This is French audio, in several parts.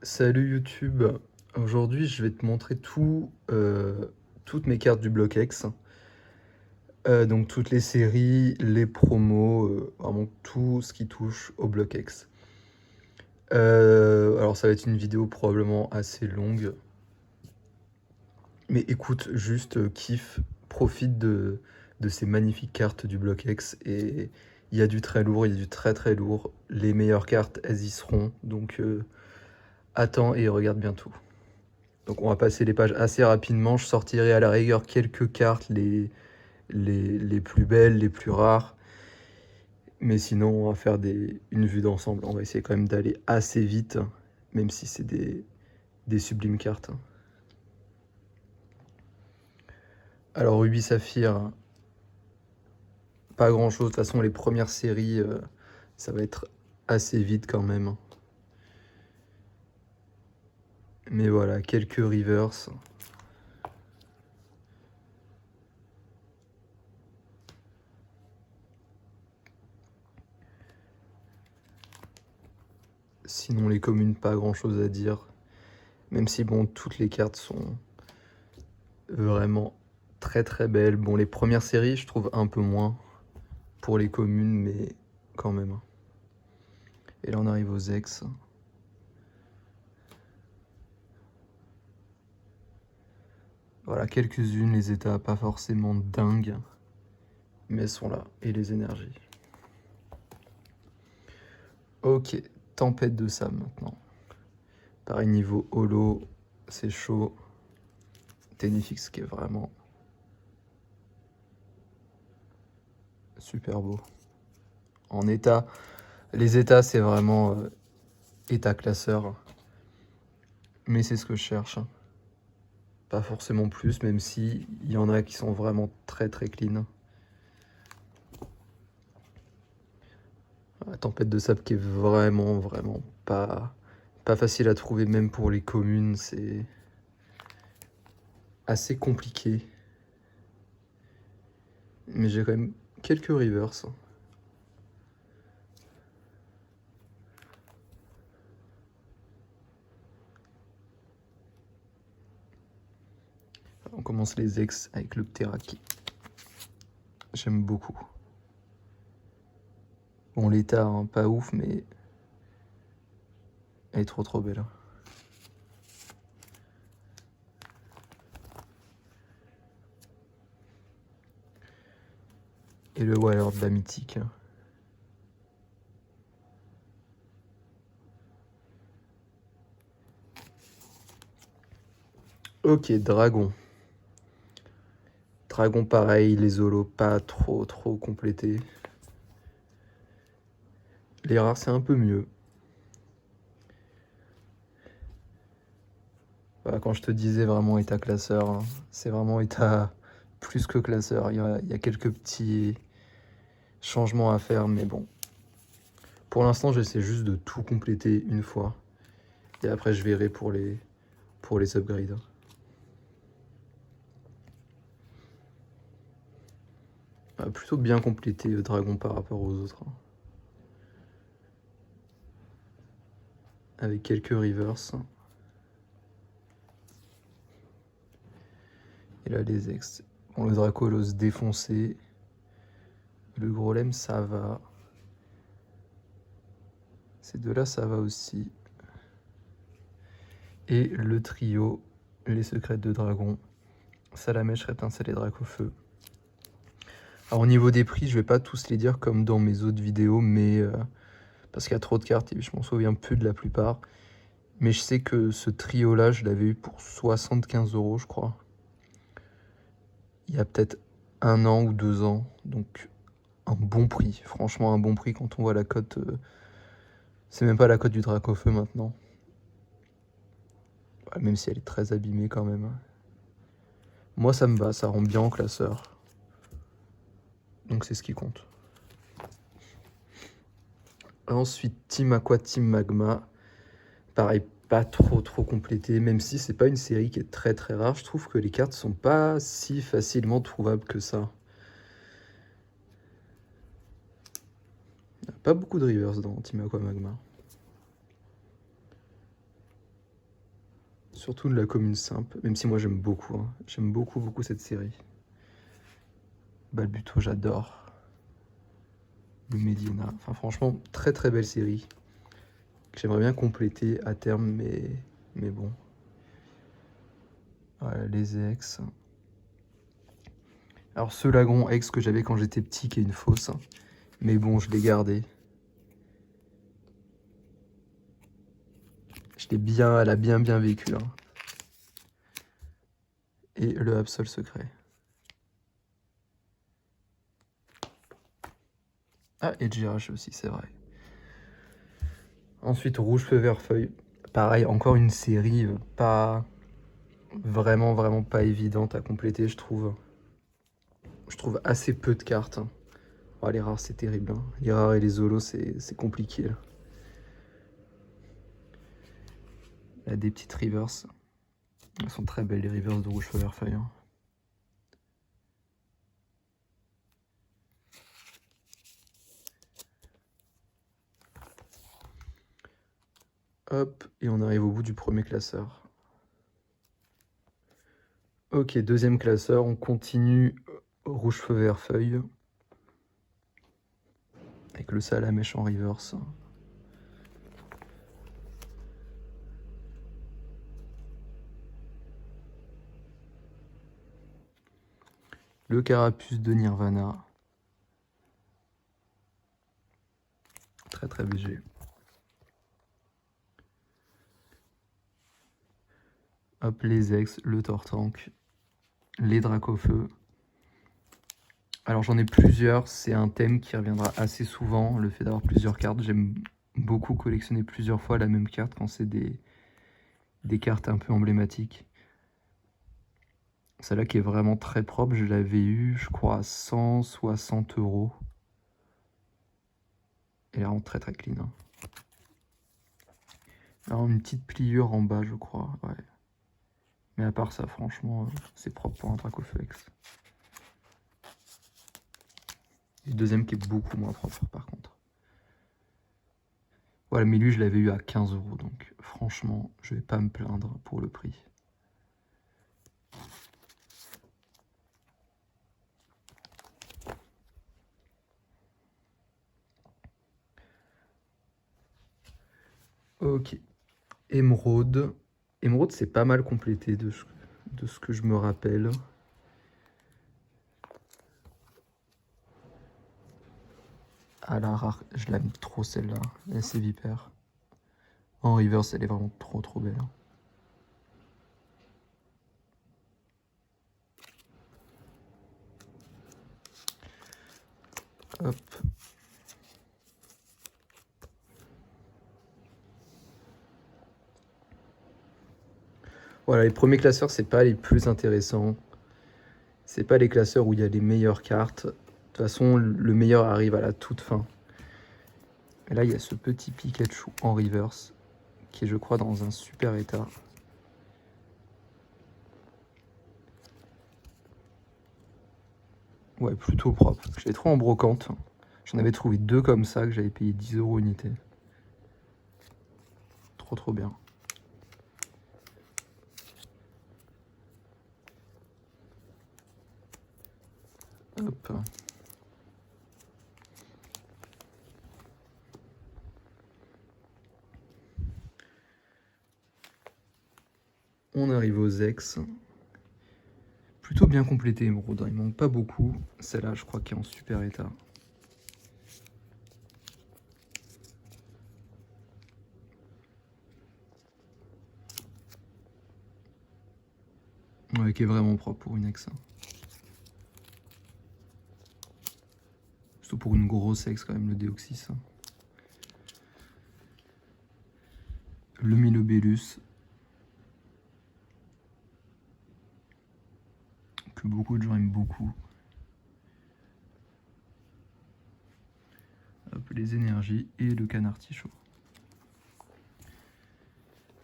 Salut YouTube, aujourd'hui je vais te montrer toutes mes cartes du bloc X. Donc toutes les séries, les promos, vraiment tout ce qui touche au bloc X. Alors ça va être une vidéo probablement assez longue. Mais écoute, juste kiffe, profite de ces magnifiques cartes du bloc X. Et il y a du très lourd, il y a du très très lourd. Les meilleures cartes, elles y seront. Donc attends et regarde bien tout. Donc on va passer les pages assez rapidement. Je sortirai à la rigueur quelques cartes, les plus belles, les plus rares. Mais sinon, on va faire une vue d'ensemble. On va essayer quand même d'aller assez vite, même si c'est des sublimes cartes. Alors Ruby Saphir, pas grand chose. De toute façon, les premières séries, ça va être assez vite quand même. Mais voilà, quelques reverse. Sinon, les communes, pas grand chose à dire. Même si, bon, toutes les cartes sont vraiment très très belles. Bon, les premières séries, je trouve un peu moins pour les communes, mais quand même. Et là, on arrive aux ex. Voilà, quelques-unes, les états pas forcément dingues, mais elles sont là. Et les énergies. Ok, tempête de sable maintenant. Pareil, niveau holo, c'est chaud. Ténifix qui est vraiment super beau. En état, les états, c'est vraiment état classeur. Mais c'est ce que je cherche. Pas forcément plus, même si il y en a qui sont vraiment très très clean. La tempête de sable qui est vraiment pas facile à trouver, même pour les communes, c'est assez compliqué. Mais j'ai quand même quelques reverse. On commence les ex avec le Pteraki. J'aime beaucoup. Bon, l'état, hein, pas ouf, mais elle est trop belle. Et le Waller de la mythique. Ok, dragon. Dragon pareil, les holos pas trop complétés. Les rares c'est un peu mieux. Voilà, quand je te disais vraiment état classeur, hein, c'est vraiment état plus que classeur. Il y a quelques petits changements à faire, mais bon. Pour l'instant, j'essaie juste de tout compléter une fois. Et après, je verrai pour les upgrades. Plutôt bien complété Dragon par rapport aux autres. Avec quelques reverse. Et là, les ex. Bon, le Dracolos défoncé. Le Grolem, ça va. Ces deux-là, ça va aussi. Et le trio, les secrets de dragon. Salamèche, étincelle et Dracofeu. Alors au niveau des prix, je vais pas tous les dire comme dans mes autres vidéos, mais parce qu'il y a trop de cartes et je m'en souviens plus de la plupart. Mais je sais que ce trio-là, je l'avais eu pour 75 €, je crois. Il y a peut-être 1 an ou 2 ans, donc un bon prix. Franchement, un bon prix quand on voit la cote. C'est même pas la cote du Dracofeu maintenant. Même si elle est très abîmée quand même. Moi, ça me va, ça rend bien en classeur. Donc c'est ce qui compte. Ensuite, Team Aqua, Team Magma. Pareil, pas trop complété, même si c'est pas une série qui est très rare. Je trouve que les cartes sont pas si facilement trouvables que ça. Il n'y a pas beaucoup de reverse dans Team Aqua Magma. Surtout de la commune simple, même si moi j'aime beaucoup. Hein. J'aime beaucoup, beaucoup cette série. Balbuto, j'adore. Le Medina. Enfin, franchement, très très belle série. Que j'aimerais bien compléter à terme, mais bon. Voilà, les ex. Alors, ce lagon ex que j'avais quand j'étais petit, qui est une fausse. Mais bon, je l'ai gardé. Elle a bien vécu. Hein. Et le Absol secret. Ah, et GRH aussi, c'est vrai. Ensuite, Rouge Feu Vert Feuille. Pareil, encore une série pas vraiment pas évidente à compléter, je trouve. Je trouve assez peu de cartes. Oh, les rares, c'est terrible. Hein. Les rares et les holos, c'est compliqué. Là. Là, des petites reverse. Elles sont très belles, les reverse de Rouge Feu Vert Feuille. Hein. Hop, et on arrive au bout du premier classeur. Ok, deuxième classeur, on continue Rouge Feu Vert Feuille. Avec le Salamèche en reverse. Le Carapuce de Nirvana. Très très BG. Hop, les ex, le Tortank, les Dracofeu. Alors j'en ai plusieurs, c'est un thème qui reviendra assez souvent, le fait d'avoir plusieurs cartes. J'aime beaucoup collectionner plusieurs fois la même carte quand c'est des cartes un peu emblématiques. Celle-là qui est vraiment très propre, je l'avais eu, je crois, à 160 €. Elle est vraiment très très clean. Hein. Alors une petite pliure en bas, je crois, ouais. Mais à part ça, franchement, c'est propre pour un Dracofex. Et le deuxième qui est beaucoup moins propre, par contre. Voilà, mais lui, je l'avais eu à 15 €, donc franchement, je vais pas me plaindre pour le prix. Ok. Émeraude. Émeraude, c'est pas mal complété de ce que je me rappelle. Ah la rare, je l'aime trop celle-là. C'est Vipère. En reverse, elle est vraiment trop belle. Hop. Voilà, les premiers classeurs, c'est pas les plus intéressants. C'est pas les classeurs où il y a les meilleures cartes. De toute façon, le meilleur arrive à la toute fin. Et là, il y a ce petit Pikachu en reverse, qui est, je crois, dans un super état. Ouais, plutôt propre. Je l'ai trouvé en brocante. J'en avais trouvé deux comme ça, que j'avais payé 10 € unité. Trop bien. Hop. On arrive aux ex. Plutôt bien complété, Émeraude. Il manque pas beaucoup. Celle-là, je crois qu'elle est en super état. Ouais, qui est vraiment propre pour une ex. Surtout pour une grosse ex, quand même, le Déoxys. Le Milobellus. Que beaucoup de gens aiment beaucoup. Hop, les énergies et le canard artichaut.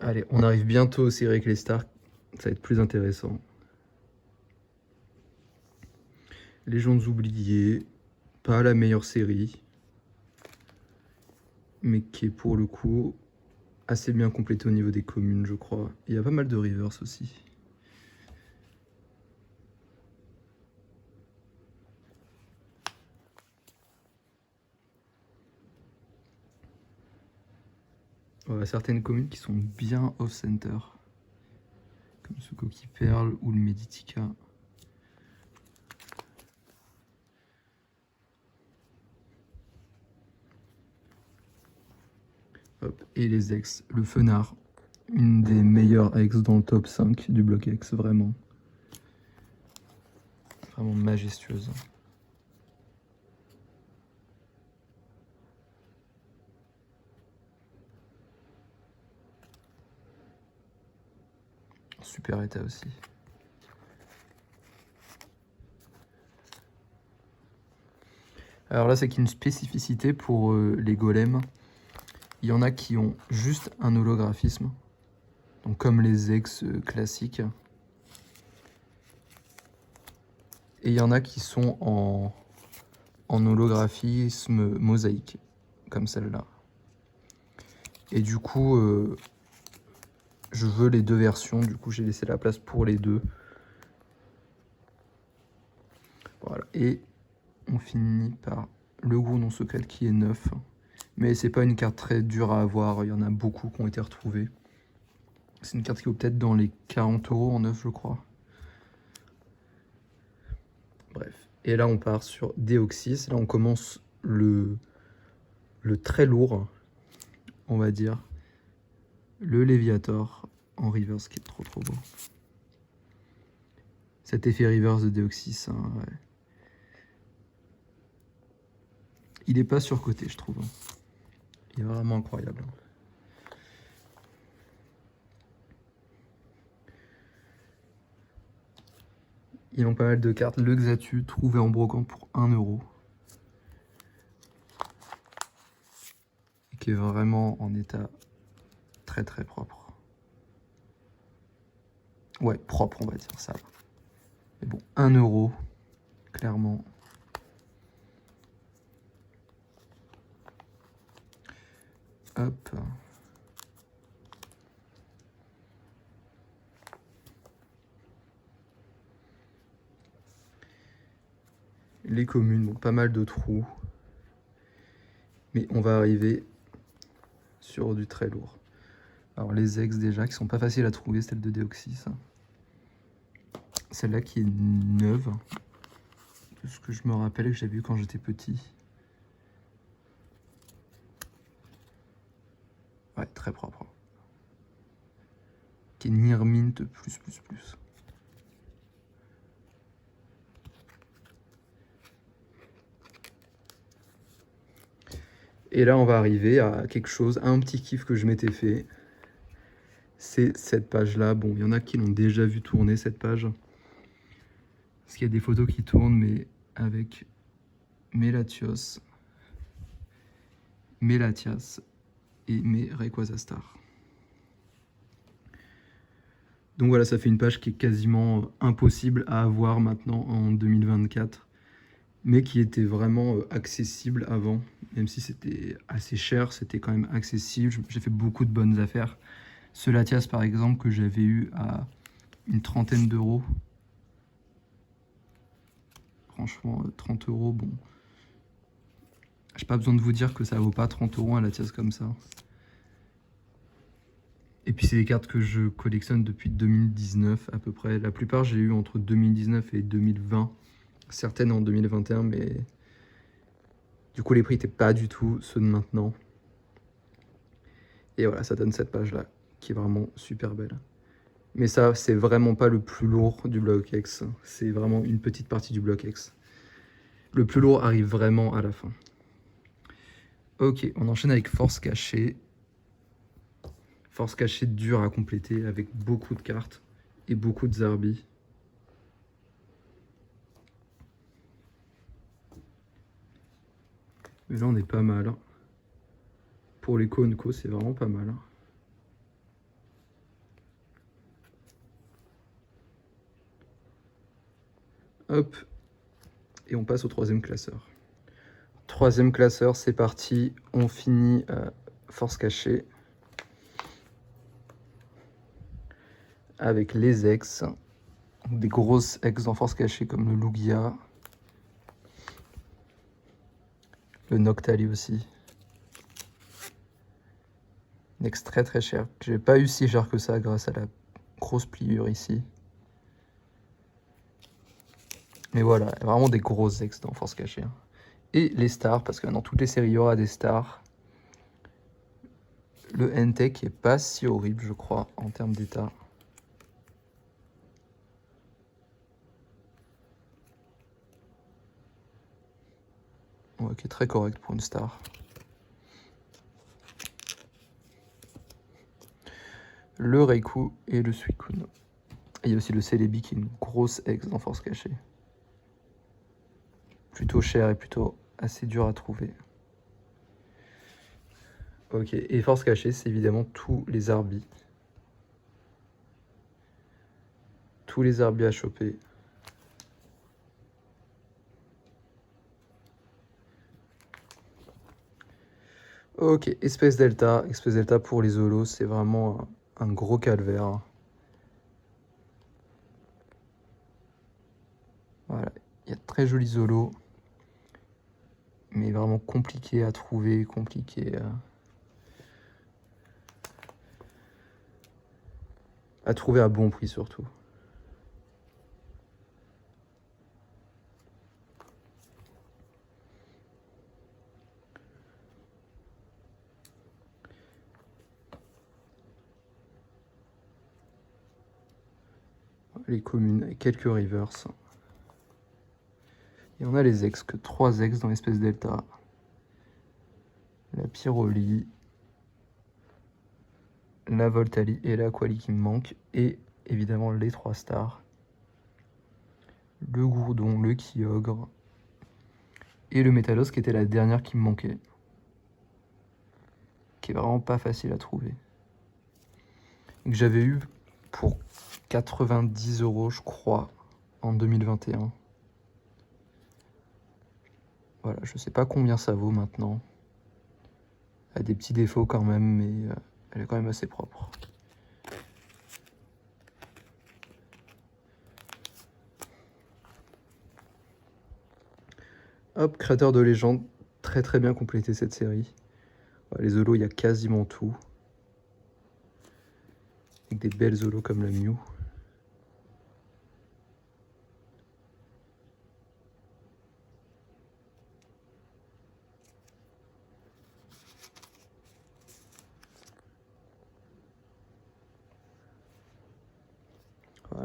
Allez, on arrive bientôt aux séries avec les stars. Ça va être plus intéressant. Légendes oubliées. Pas la meilleure série. Mais qui est pour le coup assez bien complété au niveau des communes, je crois. Il y a pas mal de rivers aussi. Ouais, certaines communes qui sont bien off-center, comme ce Coquille Perle ou le Meditica. Hop. Et les ex, le Fenard, une des meilleures ex dans le top 5 du bloc ex, vraiment. Vraiment majestueuse. Super état aussi. Alors là, c'est qu'une spécificité pour les golems. Il y en a qui ont juste un holographisme, donc comme les ex classiques. Et il y en a qui sont en holographisme mosaïque, comme celle-là. Et du coup, je veux les deux versions, du coup j'ai laissé la place pour les deux. Voilà, et on finit par le gros non secret qui est neuf. Mais c'est pas une carte très dure à avoir, il y en a beaucoup qui ont été retrouvés. C'est une carte qui vaut peut-être dans les 40 € en neuf, je crois. Bref. Et là, on part sur Deoxys. Là, on commence le très lourd, on va dire. Le Léviator en reverse qui est trop beau. Cet effet reverse de Deoxys, hein, ouais. Il est pas surcoté, je trouve. Il est vraiment incroyable. Ils ont pas mal de cartes. Le Xatu, trouvé en brocante pour 1 €. Et qui est vraiment en état très très propre. Ouais, propre, on va dire ça. Mais bon, 1 €, clairement. Hop. Les communes, bon, pas mal de trous. Mais on va arriver sur du très lourd. Alors les ex déjà, qui sont pas faciles à trouver, celle de Deoxys. Celle-là qui est neuve. De ce que je me rappelle que j'ai vu quand j'étais petit. Ouais, très propre. Qui est Nirmint plus. Et là, on va arriver à quelque chose, à un petit kiff que je m'étais fait. C'est cette page-là. Bon, il y en a qui l'ont déjà vu tourner, cette page. Parce qu'il y a des photos qui tournent, mais avec Melatios, Melatias et Rayquaza Star. Donc voilà, ça fait une page qui est quasiment impossible à avoir maintenant en 2024, mais qui était vraiment accessible avant, même si c'était assez cher, c'était quand même accessible. J'ai fait beaucoup de bonnes affaires. Ce Latias par exemple que j'avais eu à une trentaine d'euros. Franchement, 30 €, bon. J'ai pas besoin de vous dire que ça vaut pas 30 € un Latias comme ça. Et puis c'est des cartes que je collectionne depuis 2019 à peu près. La plupart j'ai eu entre 2019 et 2020. Certaines en 2021, mais du coup les prix n'étaient pas du tout ceux de maintenant. Et voilà, ça donne cette page-là, qui est vraiment super belle. Mais ça, c'est vraiment pas le plus lourd du bloc X. C'est vraiment une petite partie du bloc X. Le plus lourd arrive vraiment à la fin. Ok, on enchaîne avec Force Cachée. Force Cachée dure à compléter avec beaucoup de cartes et beaucoup de Zarbi. Mais là, on est pas mal. Pour les Konko, c'est vraiment pas mal. Hop. Et on passe au troisième classeur. Troisième classeur, c'est parti. On finit Force Cachée. avec les ex, des grosses ex dans Force Cachée comme le Lugia, le Noctali aussi. Une ex très très cher, que j'ai pas eu si cher que ça grâce à la grosse pliure ici. Mais voilà, vraiment des grosses ex dans Force Cachée. Et les stars, parce que dans toutes les séries il y aura des stars. Le Entei qui est pas si horrible je crois en termes d'état. Ouais, qui est très correct pour une star. Le Reiku et le Suicune. Et il y a aussi le Celebi qui est une grosse ex dans Force Cachée. Plutôt cher et plutôt assez dur à trouver. Ok, et Force Cachée, c'est évidemment tous les Arbis. Tous les Arbis à choper. Ok, Espèce Delta. Espèce Delta pour les Zolos, c'est vraiment un gros calvaire. Voilà, il y a de très jolis Zolos. Mais vraiment compliqué à trouver, compliqué à trouver à bon prix surtout. Les communes avec quelques rivers. Et on a les ex, que 3 ex dans l'espèce Delta. La Pyroli, la Voltali et la Quali qui me manquent. Et évidemment les 3 stars. Le Gourdon, le Kyogre. Et le Métalos qui était la dernière qui me manquait. Qui est vraiment pas facile à trouver. Et que j'avais eu pour 90 € je crois en 2021. Voilà, je sais pas combien ça vaut maintenant. Elle a des petits défauts quand même, mais elle est quand même assez propre. Hop, créateur de légende, très très bien complété cette série. Les Zolos, il y a quasiment tout. Avec des belles Zolos comme la Mew.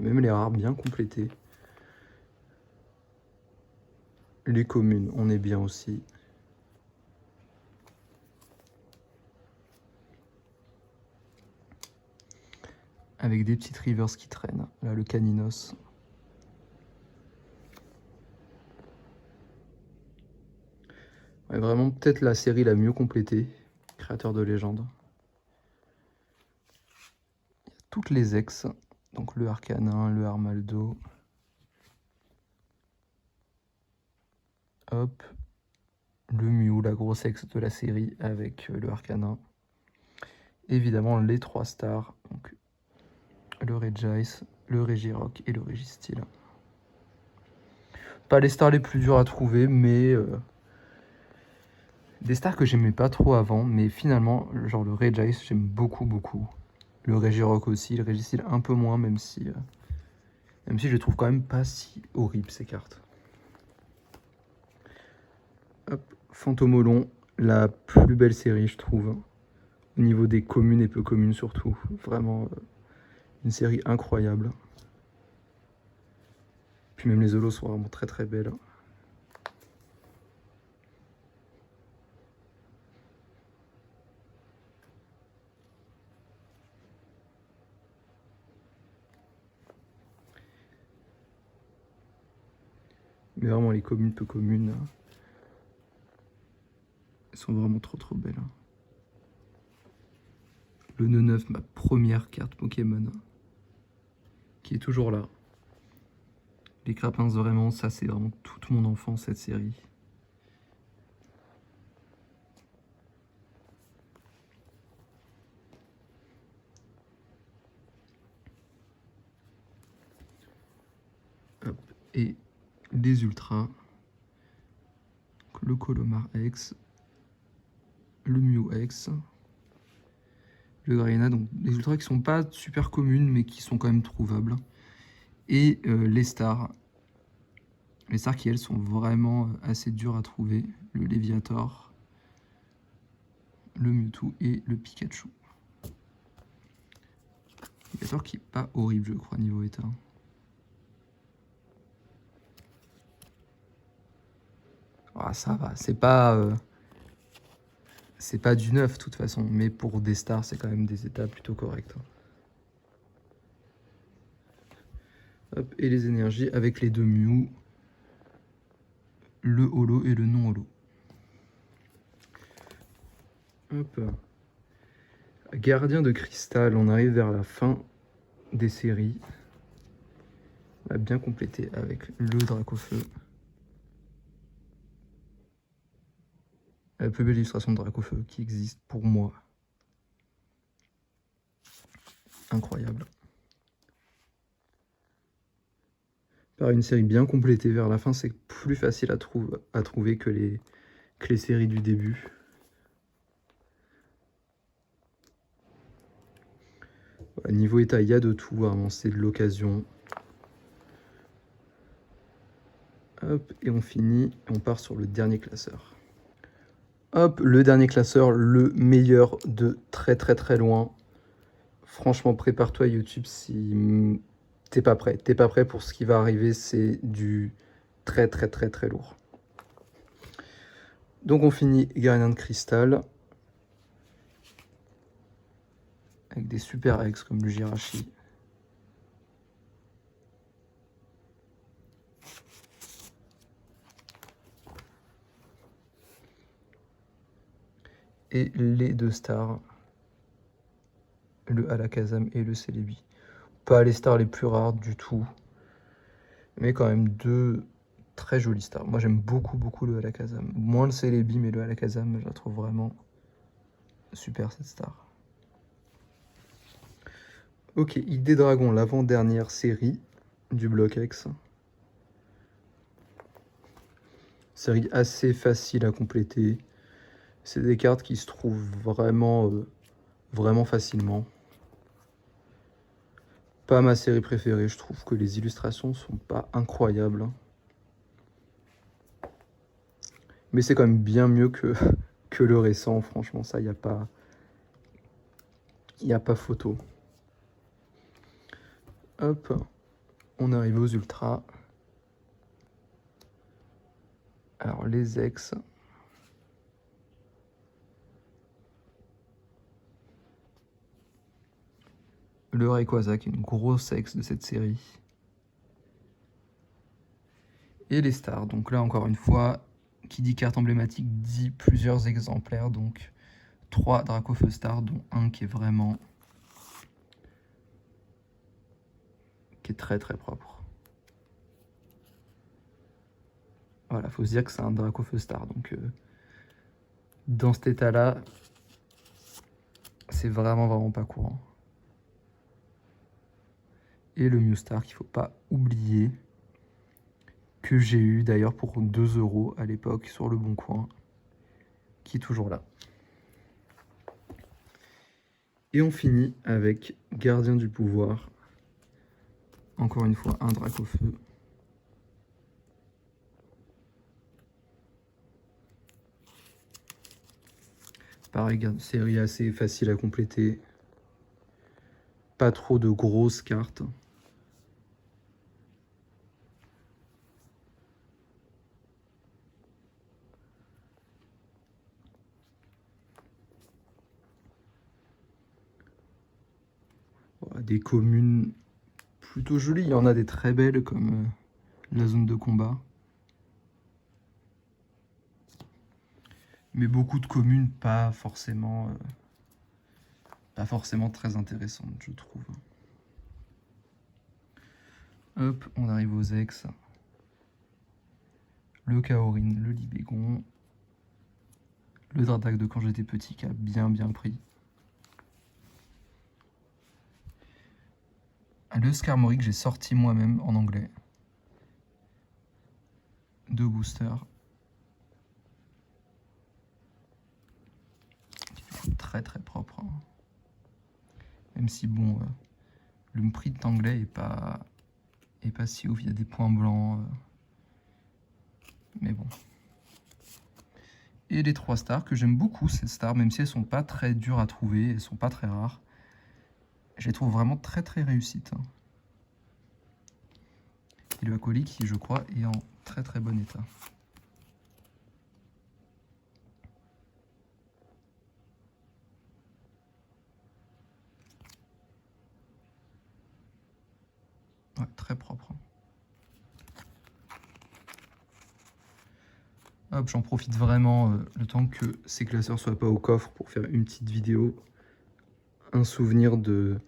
Même les rares bien complétés. Les communes, on est bien aussi. Avec des petites rivers qui traînent. Là, le Caninos. Ouais, vraiment, peut-être la série la mieux complétée. Créateur de légende. Il y a toutes les ex. Donc le Arcanin, le Armaldo. Hop. Le Mew, la grosse ex de la série avec le Arcanin. Évidemment, les 3 stars. Donc, le Regice, le Regirock et le Registeel. Pas les stars les plus durs à trouver, mais des stars que j'aimais pas trop avant. Mais finalement, genre le Regice, j'aime beaucoup, beaucoup. Le Regirock aussi, le Registeel un peu moins, même si je les trouve quand même pas si horribles ces cartes. Hop, Fantomolon, la plus belle série, je trouve. Au niveau des communes et peu communes surtout. Vraiment une série incroyable. Puis même les holos sont vraiment très très belles. Mais vraiment les communes peu communes, elles sont vraiment trop trop belles. Le nœud 9, ma première carte Pokémon, qui est toujours là. Les Crapins, vraiment, ça c'est vraiment toute mon enfance cette série. Et les ultras, le Colomar X, le Mew X, le Grayena, donc des ultras qui sont pas super communes mais qui sont quand même trouvables. Et les stars. Les stars qui elles sont vraiment assez dures à trouver. Le Léviator, le Mewtwo et le Pikachu. Léviator qui est pas horrible je crois niveau état. Ah, ça va, c'est pas du neuf de toute façon, mais pour des stars c'est quand même des états plutôt corrects. Hop, et les énergies avec les deux Mew, le holo et le non holo. Hop. Gardien de cristal, on arrive vers la fin des séries. On a bien complété avec le Dracofeu. La plus belle illustration de Dracofeu qui existe pour moi. Incroyable. Par une série bien complétée vers la fin, c'est plus facile à trouver que les séries du début. Voilà, niveau état, il y a de tout, vraiment, c'est de l'occasion. Hop, et on finit, on part sur le dernier classeur. Hop, le dernier classeur, le meilleur de très très très loin. Franchement, prépare-toi YouTube si t'es pas prêt. T'es pas prêt pour ce qui va arriver, c'est du très très très très lourd. Donc on finit Gardien de cristal. Avec des super ex comme le Jirachi. Et les deux stars. Le Alakazam et le Celebi. Pas les stars les plus rares du tout. Mais quand même deux très jolies stars. Moi j'aime beaucoup beaucoup le Alakazam. Moins le Celebi, mais le Alakazam, je la trouve vraiment super cette star. Ok, ID Dragon, l'avant-dernière série du bloc X. Série assez facile à compléter. C'est des cartes qui se trouvent vraiment, vraiment facilement. Pas ma série préférée, je trouve que les illustrations sont pas incroyables. Mais c'est quand même bien mieux que, que le récent, franchement, ça, il n'y a pas photo. Hop, on arrive aux ultras. Alors, les ex. Le Rayquaza, qui est une grosse ex de cette série. Et les stars. Donc là, encore une fois, qui dit carte emblématique dit plusieurs exemplaires. Donc 3 Dracofeu stars, dont un qui est vraiment... qui est très très propre. Voilà, faut se dire que c'est un Dracofeu star. Donc dans cet état-là, c'est vraiment vraiment pas courant. Et le Mewstar qu'il faut pas oublier, que j'ai eu d'ailleurs pour 2 € à l'époque sur le Bon Coin, qui est toujours là. Et on finit avec Gardien du pouvoir. Encore une fois, un Dracofeu. Pareil, série assez facile à compléter. Pas trop de grosses cartes. Voilà, des communes plutôt jolies. Il y en a des très belles comme la zone de combat. Mais beaucoup de communes pas forcément très intéressantes, je trouve. Hop, on arrive aux ex. Le Kaorin, le Libégon. Le Dardak de quand j'étais petit qui a bien pris. Le Skarmory que j'ai sorti moi-même en anglais. 2 boosters. Très très propre. Hein. Même si bon, le print anglais est pas si ouf, il y a des points blancs. Mais bon. Et les 3 stars que j'aime beaucoup, ces stars, même si elles sont pas très dures à trouver, elles sont pas très rares. Je les trouve vraiment très très réussites. Hein. Et le acolyte qui, je crois, est en très très bon état. Ouais, très propre. Hop, j'en profite vraiment le temps que ces classeurs soient pas au coffre pour faire une petite vidéo. Un souvenir de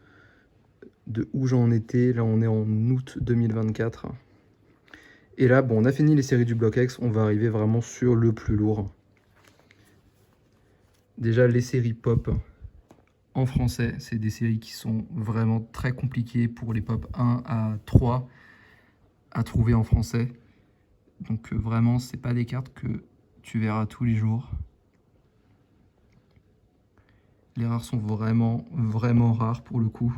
où j'en étais. Là, on est en août 2024. Et là, bon, on a fini les séries du bloc X. On va arriver vraiment sur le plus lourd. Déjà, les séries pop en français, c'est des séries qui sont vraiment très compliquées pour les pop 1 à 3 à trouver en français. Donc vraiment, c'est pas des cartes que tu verras tous les jours. Les rares sont vraiment, vraiment rares pour le coup.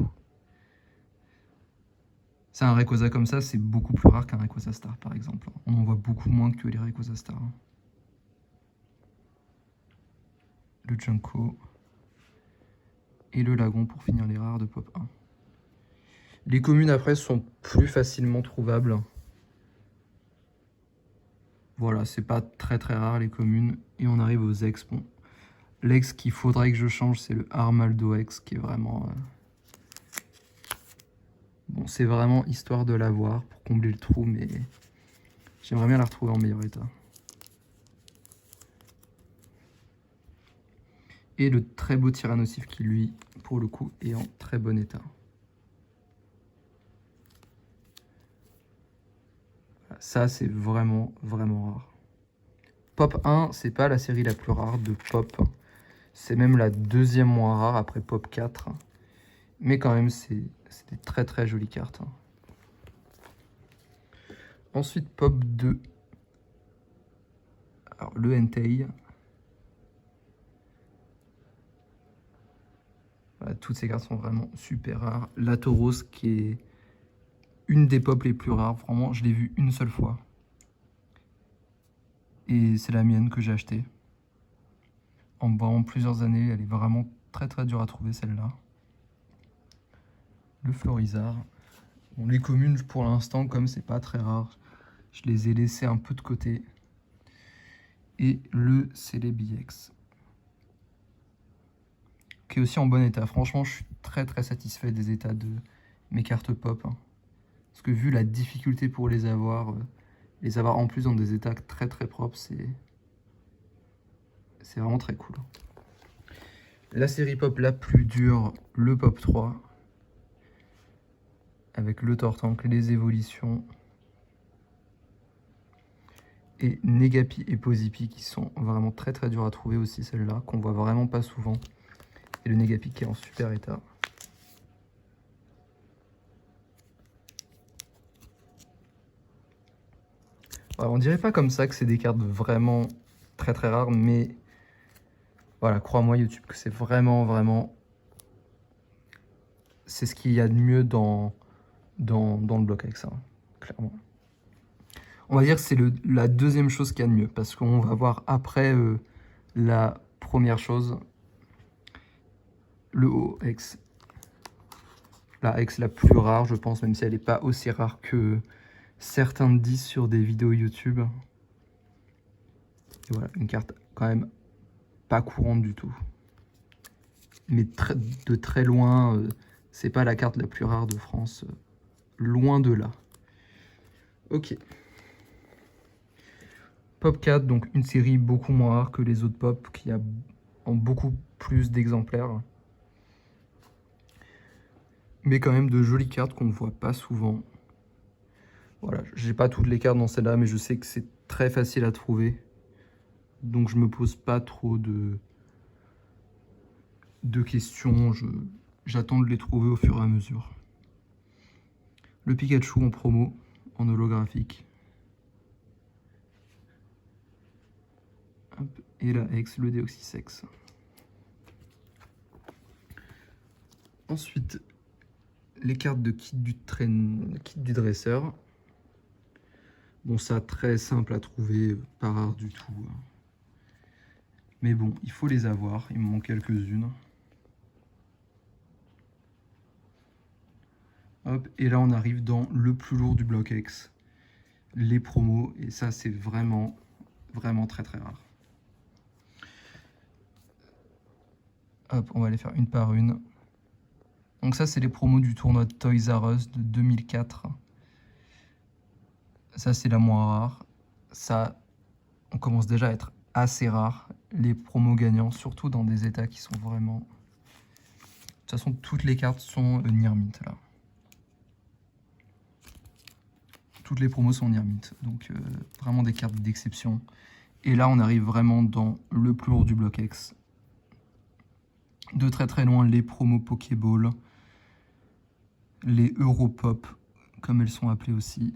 C'est un Rayquaza comme ça, c'est beaucoup plus rare qu'un Rayquaza Star par exemple. On en voit beaucoup moins que les Rayquaza Star. Le Junko. Et le Lagon pour finir les rares de Pop 1. Les communes après sont plus facilement trouvables. Voilà, c'est pas très très rare les communes. Et on arrive aux ex. Bon, l'ex qu'il faudrait que je change, c'est le Armaldo X qui est vraiment... Bon, c'est vraiment histoire de l'avoir pour combler le trou, mais j'aimerais bien la retrouver en meilleur état. Et le très beau Tyrannosif qui, lui, pour le coup, est en très bon état. Ça, c'est vraiment, vraiment rare. Pop 1, c'est pas la série la plus rare de Pop. C'est même la deuxième moins rare après Pop 4. Mais quand même, c'est des très très jolies cartes. Ensuite, Pop 2. Alors, le Entei. Voilà, toutes ces cartes sont vraiment super rares. La Tauros qui est une des pop les plus rares. Vraiment, je l'ai vue une seule fois. Et c'est la mienne que j'ai achetée. En vraiment plusieurs années, elle est vraiment très très dure à trouver celle-là. Le Florizard. Bon, les communes pour l'instant, comme c'est pas très rare, je les ai laissées un peu de côté. Et le Célébix, qui est aussi en bon état. Franchement, je suis très très satisfait des états de mes cartes pop. Hein. Parce que vu la difficulté pour les avoir en plus dans des états très très propres, c'est vraiment très cool. La série pop la plus dure, le Pop 3. Avec le Tortank, les évolutions. Et Negapi et Posipi qui sont vraiment très très durs à trouver aussi, celles-là, qu'on voit vraiment pas souvent. Et le Negapi qui est en super état. Alors, on dirait pas comme ça que c'est des cartes vraiment très très rares, mais voilà, crois-moi YouTube que c'est vraiment vraiment... C'est ce qu'il y a de mieux dans le bloc avec ça, clairement. On va dire que c'est la deuxième chose qu'il y a de mieux, parce qu'on va voir après la première chose, le OX. La X la plus rare, je pense, même si elle n'est pas aussi rare que certains disent sur des vidéos YouTube. Et voilà, une carte quand même pas courante du tout. Mais de très loin, c'est pas la carte la plus rare de France. Loin de là. Ok. Pop 4, donc une série beaucoup moins rare que les autres pop, qui a en beaucoup plus d'exemplaires. Mais quand même de jolies cartes qu'on ne voit pas souvent. Voilà, j'ai pas toutes les cartes dans celle-là, mais je sais que c'est très facile à trouver. Donc je me pose pas trop de questions, j'attends de les trouver au fur et à mesure. Le Pikachu en promo, en holographique. Hop, et la Hex, le Deoxysex. Ensuite, les cartes de kit du dresseur. Bon, ça, très simple à trouver, pas rare du tout. Mais bon, il faut les avoir, il me manque quelques-unes. Hop, et là on arrive dans le plus lourd du bloc X, les promos, et ça c'est vraiment, vraiment très très rare. Hop, on va les faire une par une. Donc ça c'est les promos du tournoi de Toys R Us de 2004. Ça c'est la moins rare. Ça, on commence déjà à être assez rare, les promos gagnants, surtout dans des états qui sont vraiment... De toute façon, toutes les cartes sont near mint là. Toutes les promos sont near mint, donc vraiment des cartes d'exception. Et là, on arrive vraiment dans le plus lourd du bloc X. De très très loin, les promos Pokéball, les Europop, comme elles sont appelées aussi.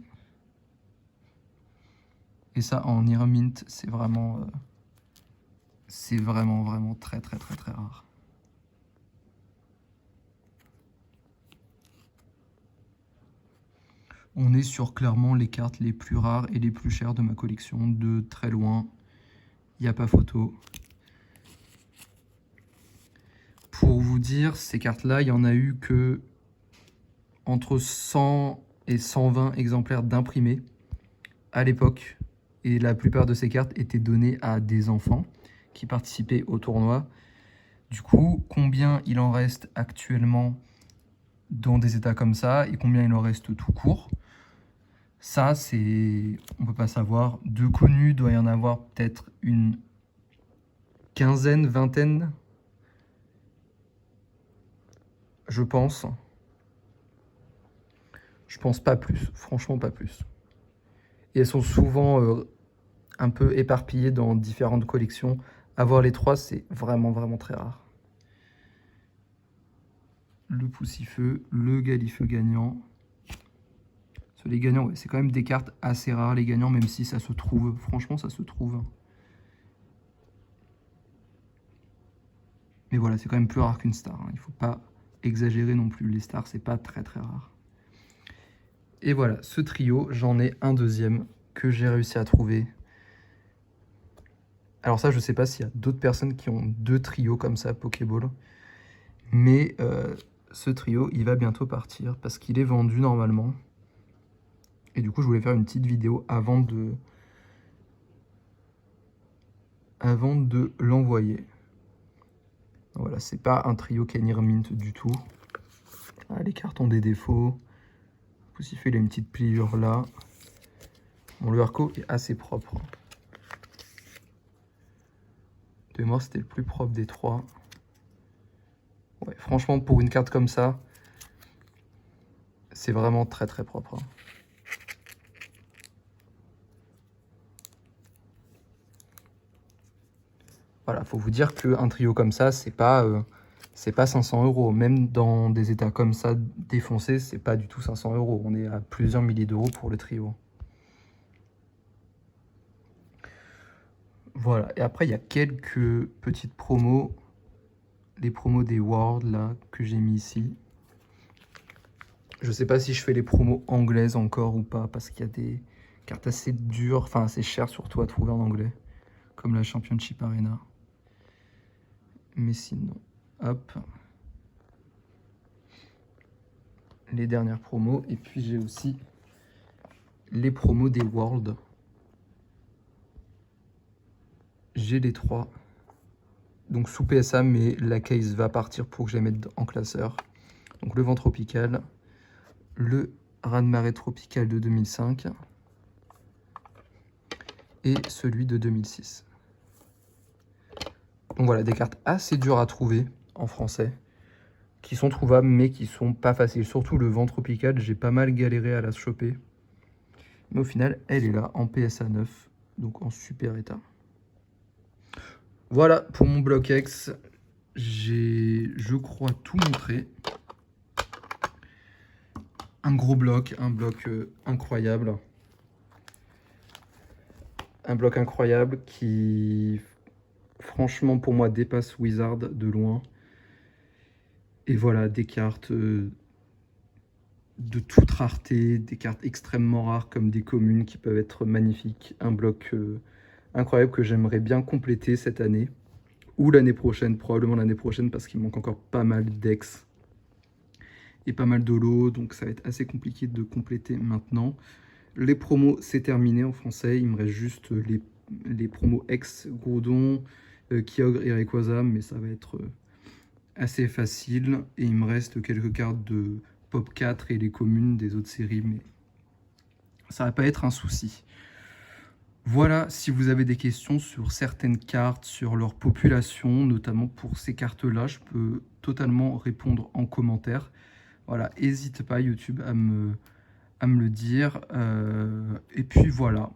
Et ça, en near mint, c'est vraiment vraiment très très très très rare. On est sur clairement les cartes les plus rares et les plus chères de ma collection, de très loin. Il n'y a pas photo. Pour vous dire, ces cartes-là, il n'y en a eu que entre 100 et 120 exemplaires d'imprimés à l'époque. Et la plupart de ces cartes étaient données à des enfants qui participaient au tournoi. Du coup, combien il en reste actuellement dans des états comme ça et combien il en reste tout court, ça, c'est... on peut pas savoir. De connus, doit y en avoir peut-être une quinzaine, vingtaine, je pense. Je pense pas plus, franchement pas plus. Et elles sont souvent un peu éparpillées dans différentes collections. Avoir les trois, c'est vraiment vraiment très rare. Le Poussifeu, le Galifeu gagnant. Sur les gagnants, ouais, c'est quand même des cartes assez rares, les gagnants, même si ça se trouve. Franchement, ça se trouve. Mais voilà, c'est quand même plus rare qu'une star. Hein. Il ne faut pas exagérer non plus. Les stars, c'est pas très très rare. Et voilà, ce trio, j'en ai un deuxième que j'ai réussi à trouver. Alors ça, je sais pas s'il y a d'autres personnes qui ont deux trios comme ça, Pokéball. Mais ce trio, il va bientôt partir parce qu'il est vendu normalement. Et du coup, je voulais faire une petite vidéo avant de l'envoyer. Voilà, c'est pas un trio Near Mint du tout. Ah, les cartes ont des défauts. Poussifeu, il a une petite pliure là. Bon, le Harco est assez propre. De mémoire, c'était le plus propre des trois. Ouais, franchement, pour une carte comme ça, c'est vraiment très très propre. Voilà, faut vous dire qu'un trio comme ça, c'est pas 500 €. Même dans des états comme ça défoncés, c'est pas du tout 500 €. On est à plusieurs milliers d'euros pour le trio. Voilà, et après il y a quelques petites promos. Les promos des Worlds là que j'ai mis ici. Je sais pas si je fais les promos anglaises encore ou pas, parce qu'il y a des cartes assez dures, enfin assez chères surtout à trouver en anglais, comme la Championship Arena. Mais sinon, hop. Les dernières promos. Et puis j'ai aussi les promos des Worlds. J'ai les trois. Donc sous PSA, mais la case va partir pour que je les mette en classeur. Donc le vent tropical, le raz-de-marée tropical de 2005 et celui de 2006. Donc voilà, des cartes assez dures à trouver en français, qui sont trouvables mais qui sont pas faciles. Surtout le vent tropical, j'ai pas mal galéré à la choper. Mais au final, elle est là en PSA 9, donc en super état. Voilà pour mon bloc X. J'ai, je crois, tout montré. Un gros bloc, un bloc incroyable. Un bloc incroyable qui franchement, pour moi, dépasse Wizard de loin. Et voilà, des cartes de toute rareté, des cartes extrêmement rares comme des communes qui peuvent être magnifiques. Un bloc incroyable que j'aimerais bien compléter cette année. Ou l'année prochaine, probablement l'année prochaine, parce qu'il manque encore pas mal d'ex et pas mal de lots, donc ça va être assez compliqué de compléter maintenant. Les promos, c'est terminé en français, il me reste juste les promos ex Groudon, Kyogre et Rayquaza, mais ça va être assez facile. Et il me reste quelques cartes de Pop 4 et les communes des autres séries, mais ça va pas être un souci. Voilà, si vous avez des questions sur certaines cartes, sur leur population, notamment pour ces cartes-là, je peux totalement répondre en commentaire. Voilà, n'hésite pas YouTube à me le dire. Et puis voilà.